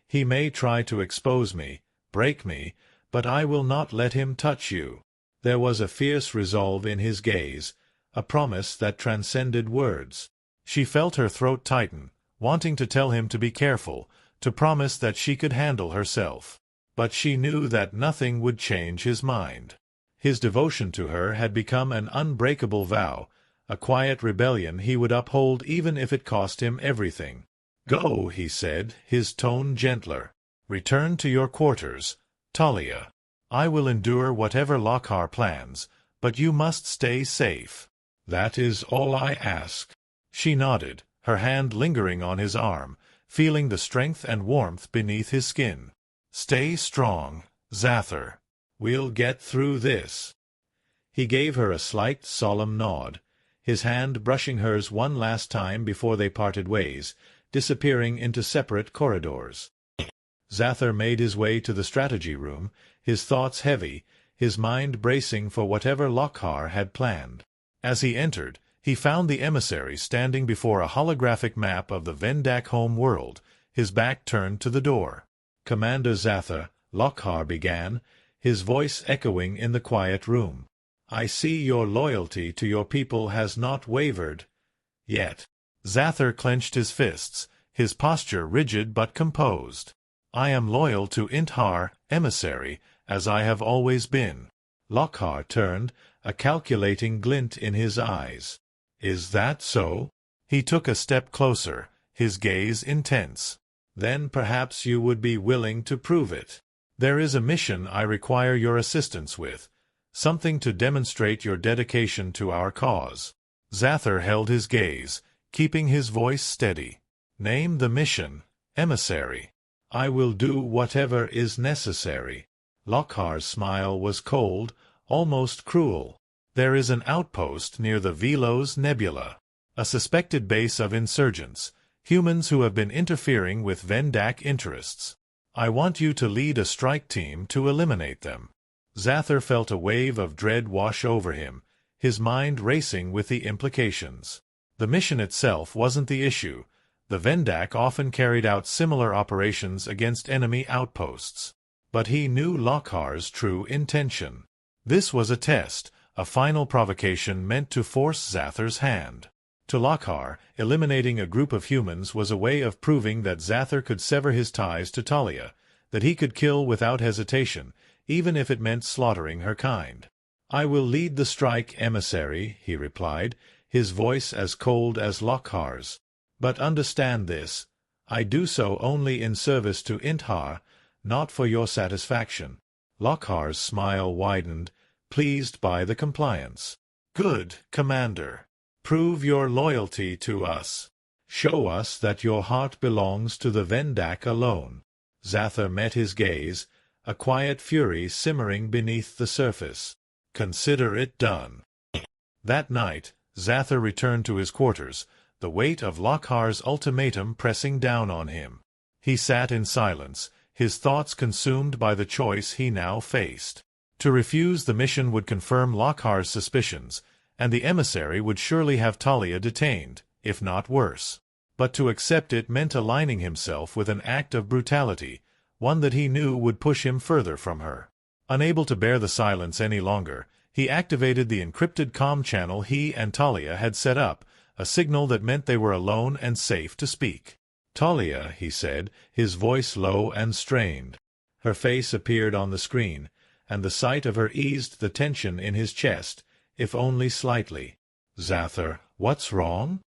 A: He may try to expose me, break me, but I will not let him touch you." There was a fierce resolve in his gaze, a promise that transcended words. She felt her throat tighten, wanting to tell him to be careful, to promise that she could handle herself. But she knew that nothing would change his mind. His devotion to her had become an unbreakable vow, a quiet rebellion he would uphold even if it cost him everything. "Go," he said, his tone gentler. "Return to your quarters. Talia, I will endure whatever Lockhart plans, but you must stay safe. That is all I ask. She nodded, her hand lingering on his arm, feeling the strength and warmth beneath his skin. Stay strong, Zathaar. We'll get through this. He gave her a slight, solemn nod, his hand brushing hers one last time before they parted ways, disappearing into separate corridors. Zathaar made his way to the strategy room, his thoughts heavy, his mind bracing for whatever Lockhart had planned. As he entered, he found the emissary standing before a holographic map of the Ven'dak home world, his back turned to the door. "Commander Zathaar," Lockhart began, his voice echoing in the quiet room. "I see your loyalty to your people has not wavered yet." Zathaar clenched his fists, his posture rigid but composed. "I am loyal to Inthar, emissary, as I have always been." Lockhart turned, a calculating glint in his eyes. "Is that so?" He took a step closer, his gaze intense. "Then perhaps you would be willing to prove it. There is a mission I require your assistance with, something to demonstrate your dedication to our cause." Zathaar held his gaze, keeping his voice steady. "Name the mission, emissary. I will do whatever is necessary." Lockhart's smile was cold, almost cruel. "There is an outpost near the Velos Nebula, a suspected base of insurgents, humans who have been interfering with Ven'dak interests. I want you to lead a strike team to eliminate them." Zathaar felt a wave of dread wash over him, his mind racing with the implications. The mission itself wasn't the issue. The Ven'dak often carried out similar operations against enemy outposts. But he knew Lockhart's true intention. This was a test, a final provocation meant to force Zathar's hand. To Lockhart, eliminating a group of humans was a way of proving that Zathaar could sever his ties to Talia, that he could kill without hesitation, even if it meant slaughtering her kind. "I will lead the strike, emissary," he replied, his voice as cold as Lockhart's. "But understand this, I do so only in service to Inthar, not for your satisfaction." Lockhart's smile widened, pleased by the compliance. "Good, Commander. Prove your loyalty to us. Show us that your heart belongs to the Ven'dak alone." Zathaar met his gaze, a quiet fury simmering beneath the surface. "Consider it done." That night, Zathaar returned to his quarters, the weight of Lockhart's ultimatum pressing down on him. He sat in silence, his thoughts consumed by the choice he now faced. To refuse the mission would confirm Lockhart's suspicions, and the emissary would surely have Talia detained, if not worse. But to accept it meant aligning himself with an act of brutality, one that he knew would push him further from her. Unable to bear the silence any longer, he activated the encrypted comm channel he and Talia had set up, a signal that meant they were alone and safe to speak. "Talia," he said, his voice low and strained. Her face appeared on the screen, and the sight of her eased the tension in his chest, if only slightly. "Zathaar, what's wrong?"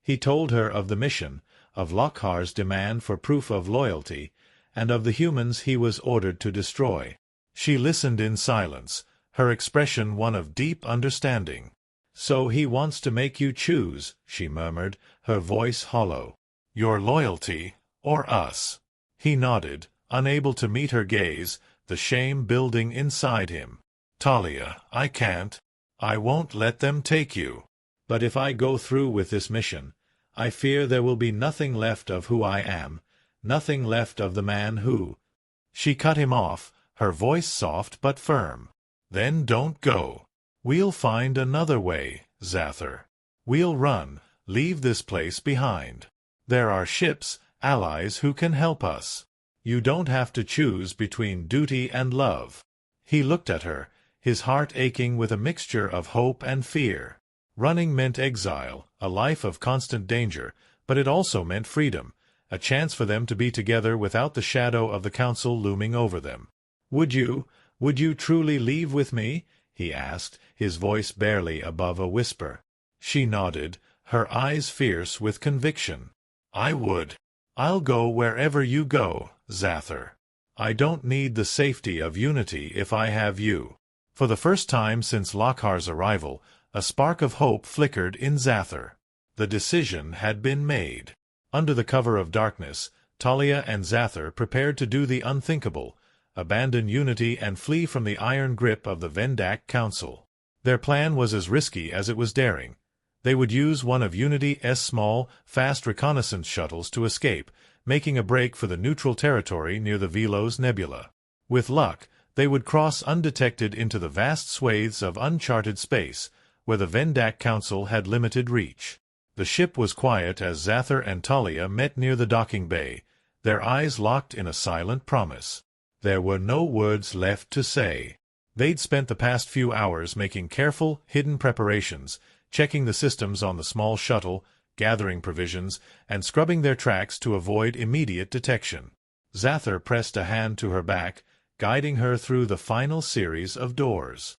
A: He told her of the mission, of Lockhart's demand for proof of loyalty, and of the humans he was ordered to destroy. She listened in silence, her expression one of deep understanding. "So he wants to make you choose," she murmured, her voice hollow. "Your loyalty, or us?" He nodded, unable to meet her gaze, the shame building inside him. "Talia, I can't. I won't let them take you. But if I go through with this mission, I fear there will be nothing left of who I am, nothing left of the man who—" She cut him off, her voice soft but firm. "Then don't go. We'll find another way, Zathaar. We'll run, leave this place behind. There are ships, allies who can help us. You don't have to choose between duty and love." He looked at her, his heart aching with a mixture of hope and fear. Running meant exile, a life of constant danger, but it also meant freedom, a chance for them to be together without the shadow of the council looming over them. Would you truly leave with me?" he asked, his voice barely above a whisper. She nodded, her eyes fierce with conviction. "I would. I'll go wherever you go, Zathaar." I don't need the safety of Unity if I have you. For the first time since Lockhar's arrival, a spark of hope flickered in Zathaar. The decision had been made. Under the cover of darkness, Talia and Zathaar prepared to do the unthinkable, abandon Unity and flee from the iron grip of the Ven'dak Council. Their plan was as risky as it was daring. They would use one of Unity's small, fast reconnaissance shuttles to escape, making a break for the neutral territory near the Velos Nebula. With luck, they would cross undetected into the vast swathes of uncharted space, where the Ven'dak Council had limited reach. The ship was quiet as Zathaar and Talia met near the docking bay, their eyes locked in a silent promise. There were no words left to say. They'd spent the past few hours making careful, hidden preparations, checking the systems on the small shuttle, gathering provisions, and scrubbing their tracks to avoid immediate detection. Zathaar pressed a hand to her back, guiding her through the final series of doors.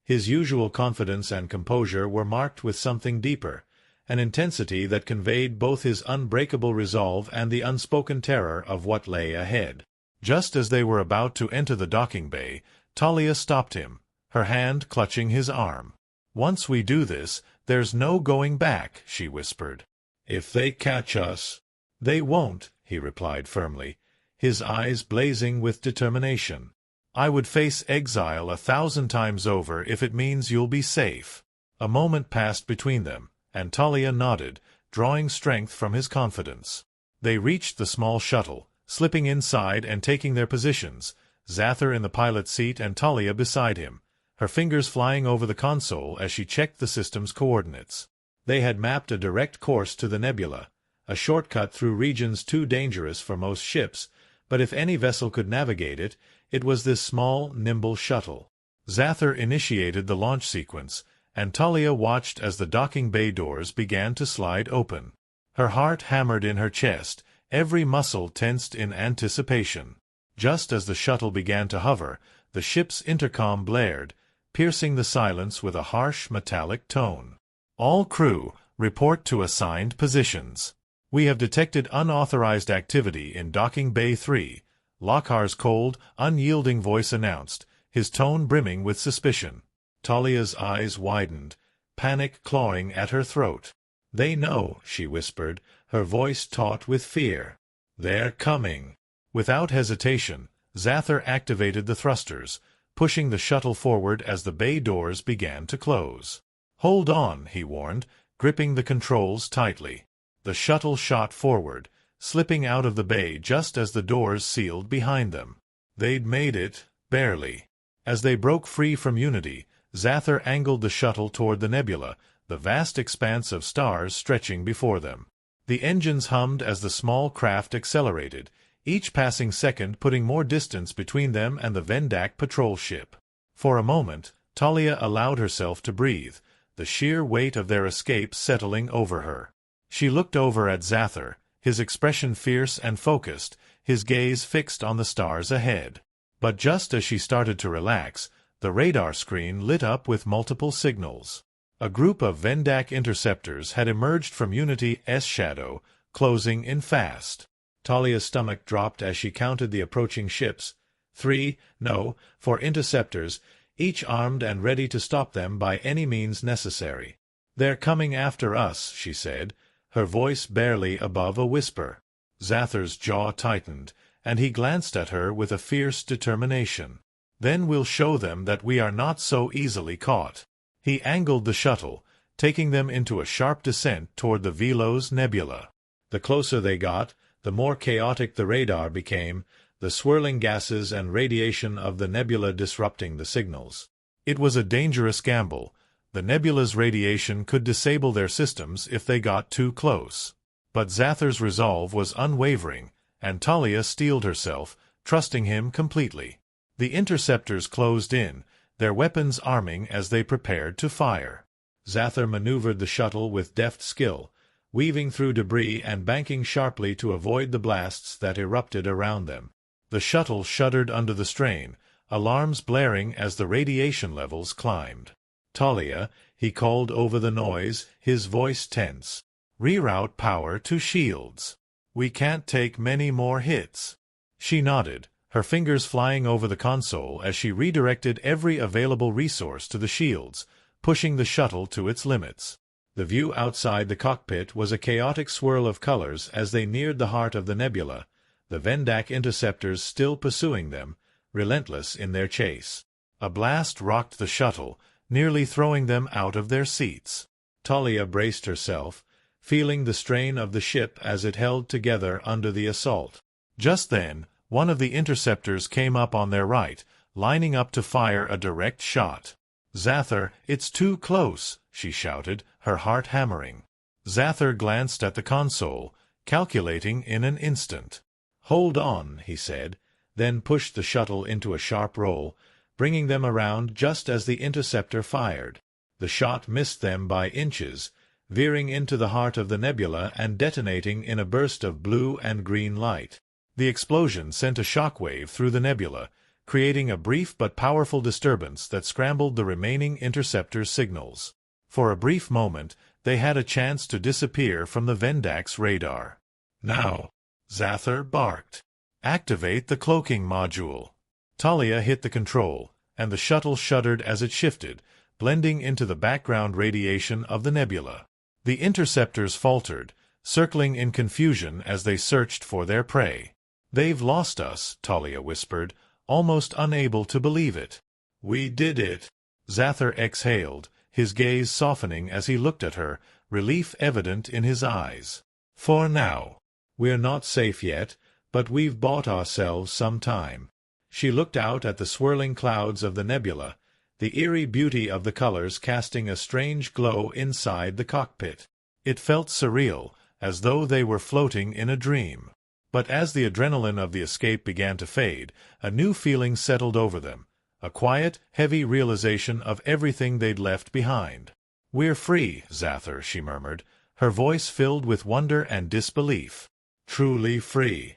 A: His usual confidence and composure were marked with something deeper, an intensity that conveyed both his unbreakable resolve and the unspoken terror of what lay ahead. Just as they were about to enter the docking bay, Talia stopped him, her hand clutching his arm. "Once we do this, there's no going back," she whispered. "If they catch us—" "They won't," he replied firmly, his eyes blazing with determination. "I would face exile 1,000 times over if it means you'll be safe." A moment passed between them, and Talia nodded, drawing strength from his confidence. They reached the small shuttle, slipping inside and taking their positions, Zathaar in the pilot's seat and Talia beside him, her fingers flying over the console as she checked the system's coordinates. They had mapped a direct course to the nebula, a shortcut through regions too dangerous for most ships, but if any vessel could navigate it, it was this small, nimble shuttle. Zathaar initiated the launch sequence, and Talia watched as the docking bay doors began to slide open. Her heart hammered in her chest, every muscle tensed in anticipation. Just as the shuttle began to hover, the ship's intercom blared, piercing the silence with a harsh metallic tone. "All crew, report to assigned positions. We have detected unauthorized activity in Docking Bay 3, Lockhar's cold, unyielding voice announced, his tone brimming with suspicion. Talia's eyes widened, panic clawing at her throat. "They know," she whispered, her voice taut with fear. "They're coming." Without hesitation, Zathaar activated the thrusters, pushing the shuttle forward as the bay doors began to close. "Hold on," he warned, gripping the controls tightly. The shuttle shot forward, slipping out of the bay just as the doors sealed behind them. They'd made it, barely. As they broke free from Unity, Zathaar angled the shuttle toward the nebula, the vast expanse of stars stretching before them. The engines hummed as the small craft accelerated, each passing second putting more distance between them and the Ven'dak patrol ship. For a moment, Talia allowed herself to breathe, the sheer weight of their escape settling over her. She looked over at Zathaar, his expression fierce and focused, his gaze fixed on the stars ahead. But just as she started to relax, the radar screen lit up with multiple signals. A group of Ven'dak interceptors had emerged from Unity's shadow, closing in fast. Talia's stomach dropped as she counted the approaching ships. 3, no, 4 interceptors, each armed and ready to stop them by any means necessary. "They're coming after us," she said, her voice barely above a whisper. Zathaar's jaw tightened, and he glanced at her with a fierce determination. "Then we'll show them that we are not so easily caught." He angled the shuttle, taking them into a sharp descent toward the Velos Nebula. The closer they got, the more chaotic the radar became, the swirling gases and radiation of the nebula disrupting the signals. It was a dangerous gamble. The nebula's radiation could disable their systems if they got too close. But Zathaar's resolve was unwavering, and Talia steeled herself, trusting him completely. The interceptors closed in, their weapons arming as they prepared to fire. Zathaar maneuvered the shuttle with deft skill, weaving through debris and banking sharply to avoid the blasts that erupted around them. The shuttle shuddered under the strain, alarms blaring as the radiation levels climbed. "Talia," he called over the noise, his voice tense. "Reroute power to shields. We can't take many more hits." She nodded, her fingers flying over the console as she redirected every available resource to the shields, pushing the shuttle to its limits. The view outside the cockpit was a chaotic swirl of colors as they neared the heart of the nebula, the Ven'dak interceptors still pursuing them, relentless in their chase. A blast rocked the shuttle, nearly throwing them out of their seats. Talia braced herself, feeling the strain of the ship as it held together under the assault. Just then, one of the interceptors came up on their right, lining up to fire a direct shot. "Zathaar, it's too close," she shouted, her heart hammering. Zathaar glanced at the console, calculating in an instant. "Hold on," he said, then pushed the shuttle into a sharp roll, bringing them around just as the interceptor fired. The shot missed them by inches, veering into the heart of the nebula and detonating in a burst of blue and green light. The explosion sent a shockwave through the nebula, creating a brief but powerful disturbance that scrambled the remaining interceptor's signals. For a brief moment, they had a chance to disappear from the Ven'dak's radar. "Now," Zathaar barked. "Activate the cloaking module." Talia hit the control, and the shuttle shuddered as it shifted, blending into the background radiation of the nebula. The interceptors faltered, circling in confusion as they searched for their prey. "They've lost us," Talia whispered, almost unable to believe it. "We did it," Zathaar exhaled, his gaze softening as he looked at her, relief evident in his eyes. "For now. We're not safe yet, but we've bought ourselves some time." She looked out at the swirling clouds of the nebula, the eerie beauty of the colors casting a strange glow inside the cockpit. It felt surreal, as though they were floating in a dream. But as the adrenaline of the escape began to fade, a new feeling settled over them, a quiet, heavy realization of everything they'd left behind. "We're free, Zathaar," she murmured, her voice filled with wonder and disbelief. "Truly free."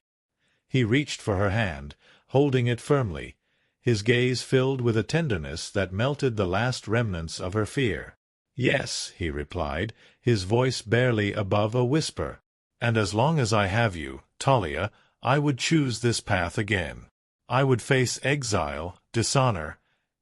A: He reached for her hand, holding it firmly, his gaze filled with a tenderness that melted the last remnants of her fear. "Yes," he replied, his voice barely above a whisper. "And as long as I have you, Talia, I would choose this path again. I would face exile, dishonor,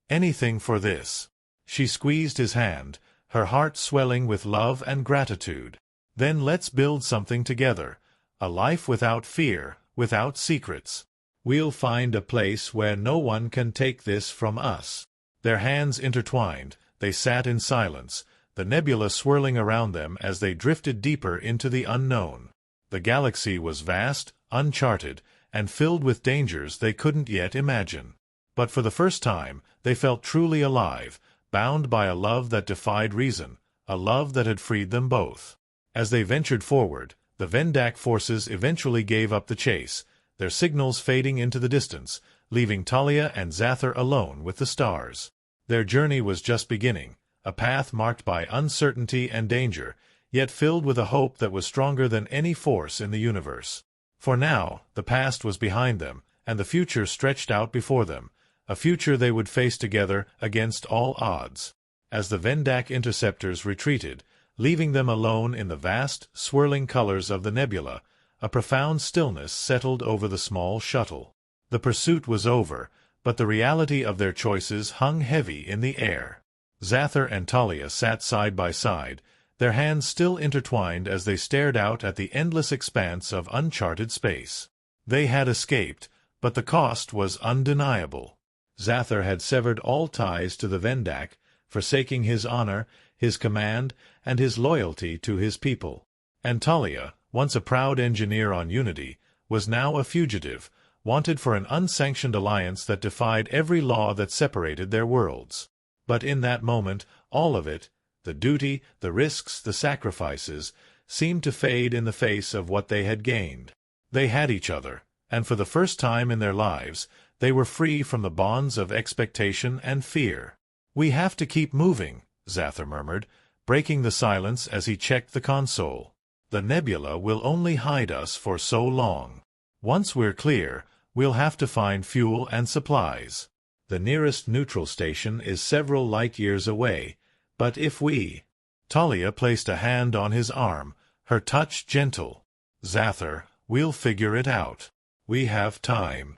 A: anything for this." She squeezed his hand, her heart swelling with love and gratitude. "Then let's build something together, a life without fear, without secrets. We'll find a place where no one can take this from us." Their hands intertwined, they sat in silence, the nebula swirling around them as they drifted deeper into the unknown. The galaxy was vast, uncharted, and filled with dangers they couldn't yet imagine. But for the first time, they felt truly alive, bound by a love that defied reason, a love that had freed them both. As they ventured forward, the Ven'dak forces eventually gave up the chase, their signals fading into the distance, leaving Talia and Zathaar alone with the stars. Their journey was just beginning, a path marked by uncertainty and danger, yet filled with a hope that was stronger than any force in the universe. For now, the past was behind them, and the future stretched out before them, a future they would face together against all odds. As the Ven'dak interceptors retreated, leaving them alone in the vast, swirling colors of the nebula, a profound stillness settled over the small shuttle. The pursuit was over, but the reality of their choices hung heavy in the air. Zathaar and Talia sat side by side, their hands still intertwined as they stared out at the endless expanse of uncharted space. They had escaped, but the cost was undeniable. Zathaar had severed all ties to the Ven'dak, forsaking his honor, his command, and his loyalty to his people. And Talia, once a proud engineer on Unity, was now a fugitive, wanted for an unsanctioned alliance that defied every law that separated their worlds. But in that moment, all of it, the duty, the risks, the sacrifices, seemed to fade in the face of what they had gained. They had each other, and for the first time in their lives, they were free from the bonds of expectation and fear. "We have to keep moving," Zathaar murmured, breaking the silence as he checked the console. "The nebula will only hide us for so long. Once we're clear, we'll have to find fuel and supplies. The nearest neutral station is several light-years away, but if we—" Talia placed a hand on his arm, her touch gentle. "Zathaar, we'll figure it out. We have time."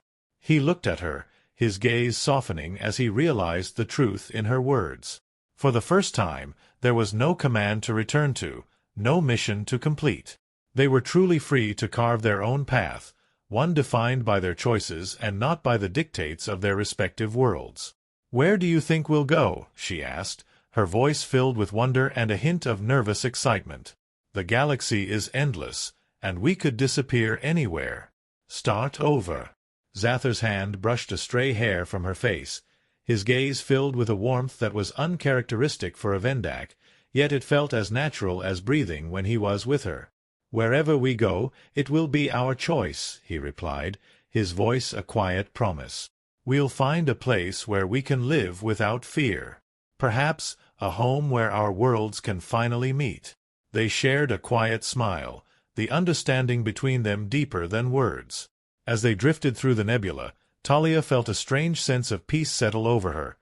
A: He looked at her, his gaze softening as he realized the truth in her words. For the first time, there was no command to return to, no mission to complete. They were truly free to carve their own path, one defined by their choices and not by the dictates of their respective worlds. "Where do you think we'll go?" she asked, her voice filled with wonder and a hint of nervous excitement. "The galaxy is endless, and we could disappear anywhere. Start over." Zathar's hand brushed a stray hair from her face, his gaze filled with a warmth that was uncharacteristic for a Ven'dak, yet it felt as natural as breathing when he was with her. "Wherever we go, it will be our choice," he replied, his voice a quiet promise. "We'll find a place where we can live without fear. Perhaps a home where our worlds can finally meet." They shared a quiet smile, the understanding between them deeper than words. As they drifted through the nebula, Talia felt a strange sense of peace settle over her,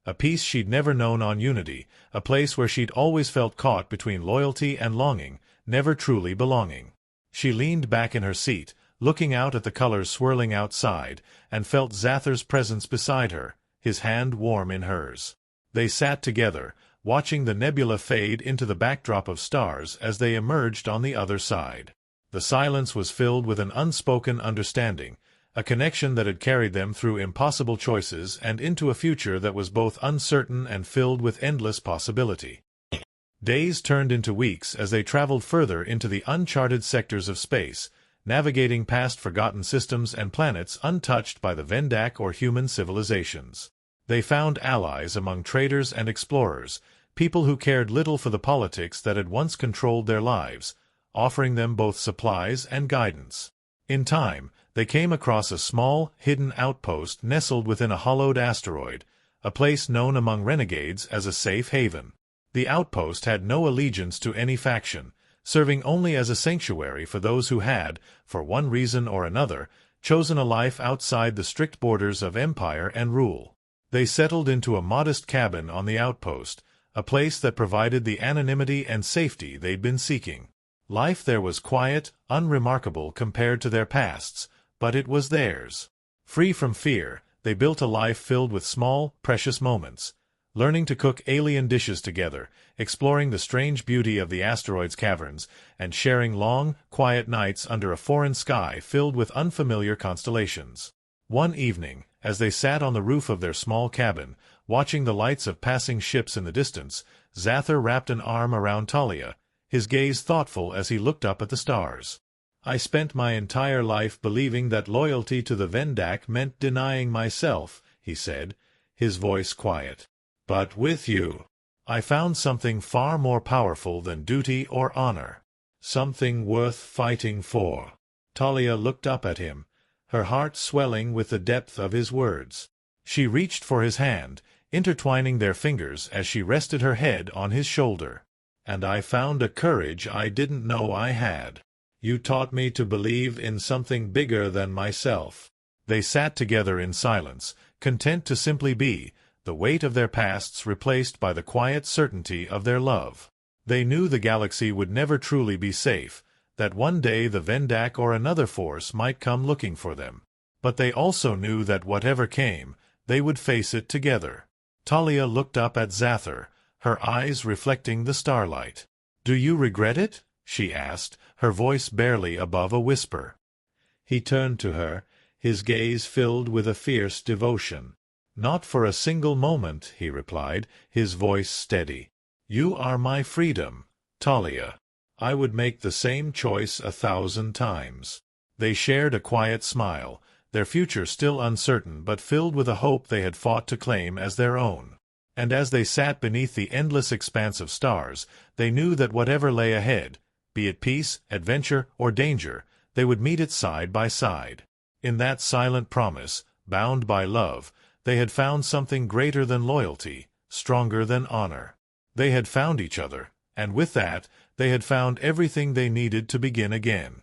A: a peace she'd never known on Unity, a place where she'd always felt caught between loyalty and longing, never truly belonging. She leaned back in her seat, looking out at the colors swirling outside, and felt Zathar's presence beside her, his hand warm in hers. They sat together, watching the nebula fade into the backdrop of stars as they emerged on the other side. The silence was filled with an unspoken understanding, a connection that had carried them through impossible choices and into a future that was both uncertain and filled with endless possibility. Days turned into weeks as they traveled further into the uncharted sectors of space, navigating past forgotten systems and planets untouched by the Ven'dak or human civilizations. They found allies among traders and explorers, people who cared little for the politics that had once controlled their lives, offering them both supplies and guidance. In time, they came across a small, hidden outpost nestled within a hollowed asteroid, a place known among renegades as a safe haven. The outpost had no allegiance to any faction, serving only as a sanctuary for those who had, for one reason or another, chosen a life outside the strict borders of empire and rule. They settled into a modest cabin on the outpost, a place that provided the anonymity and safety they'd been seeking. Life there was quiet, unremarkable compared to their pasts, but it was theirs. Free from fear, they built a life filled with small, precious moments, learning to cook alien dishes together, exploring the strange beauty of the asteroid's caverns, and sharing long, quiet nights under a foreign sky filled with unfamiliar constellations. One evening, as they sat on the roof of their small cabin, watching the lights of passing ships in the distance, Zathaar wrapped an arm around Talia, his gaze thoughtful as he looked up at the stars. "I spent my entire life believing that loyalty to the Ven'dak meant denying myself," he said, his voice quiet. "But with you, I found something far more powerful than duty or honor. Something worth fighting for." Talia looked up at him, her heart swelling with the depth of his words. She reached for his hand, intertwining their fingers as she rested her head on his shoulder. "And I found a courage I didn't know I had. You taught me to believe in something bigger than myself." They sat together in silence, content to simply be, the weight of their pasts replaced by the quiet certainty of their love. They knew the galaxy would never truly be safe, that one day the Ven'dak or another force might come looking for them. But they also knew that whatever came, they would face it together. Talia looked up at Zathaar, her eyes reflecting the starlight. "Do you regret it?" she asked, her voice barely above a whisper. He turned to her, his gaze filled with a fierce devotion. "Not for a single moment," he replied, his voice steady. "You are my freedom, Talia. I would make the same choice 1,000 times." They shared a quiet smile, their future still uncertain but filled with a hope they had fought to claim as their own. And as they sat beneath the endless expanse of stars, they knew that whatever lay ahead, be it peace, adventure, or danger, they would meet it side by side. In that silent promise, bound by love, they had found something greater than loyalty, stronger than honor. They had found each other, and with that, they had found everything they needed to begin again.